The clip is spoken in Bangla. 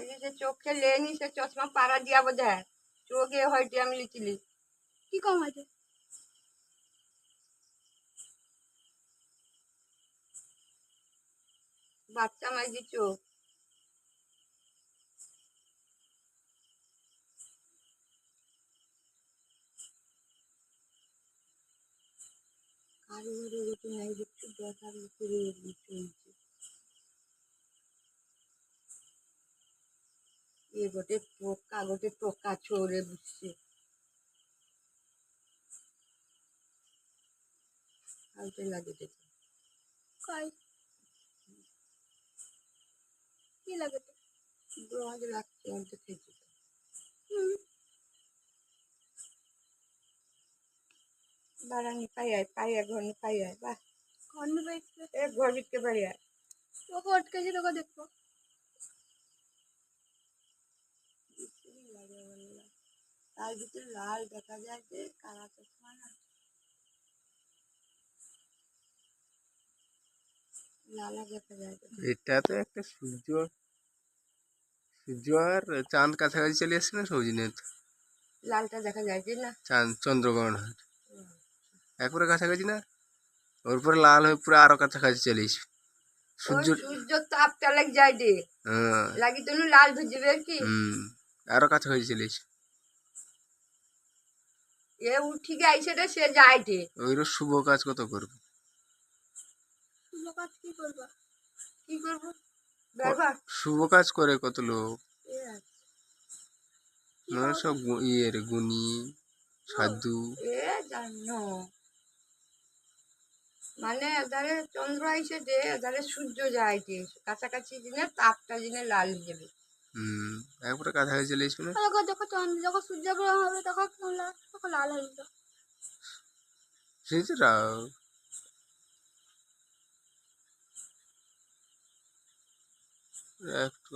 আজ যে চোখে লেনি সে চশমা পাড়া দিয়া বোধ চোখে হয়তো আমি লিচিলি কি কম হয়েছে? বাচ্চা মাঝি চোখ কারো ঘরে ওরকম নাই দেখছি দেখার করে চলছে এ গোটে টোকা চোরে বুঝছে কালকে লাগে দেখে কই কি লাগে তো? গ্রহ লাগছে অন্ত খেয়েছি বারানি পাই ঘর পাই বাহ ঘর নেবে এক ঘর বিকতে পারি তোকে অটকেছি, তোকে দেখবো। তার ভিতরে লাল দেখা যায় যে কালা চশমা না লালা দেখা যায় এটা তো একটা সূর্য আর চাঁদ কাছাকাছি চলে এসছে না সৌজিনের লালটা দেখা যায় যে না চাঁদ চন্দ্রগ্রহণ হয় একবারে কাছাকাছি না ওর পরে লাল হয়ে পুরো আরো কাছাকাছি চলে এসছে সূর্য তাপটা লাগ যায় রে হ্যাঁ লাগি তো লাল ভিজবে কি আরো কাছাকাছি চলে এসছে এ উঠি গাইছে রে সে যায় রে ওইরও শুভ কাজ কত করবে শুভ কাজ কি করবা? কি করবো ব্যবহার শুভ কাজ করে কত লোক মানে সব ইয়ের গুণী সাধু এ জানো মানে এধারে চন্দ্র আইসে যে এধারে সূর্য যায় যে কাছাকাছি দিনে তাপটা দিনে লাল হয়ে যাবে একবারে কাছাকাছি চলে এসছে না যখন সূর্যগ্রহণ হবে তখন লাল হয়ে যাবে। সেটা একটু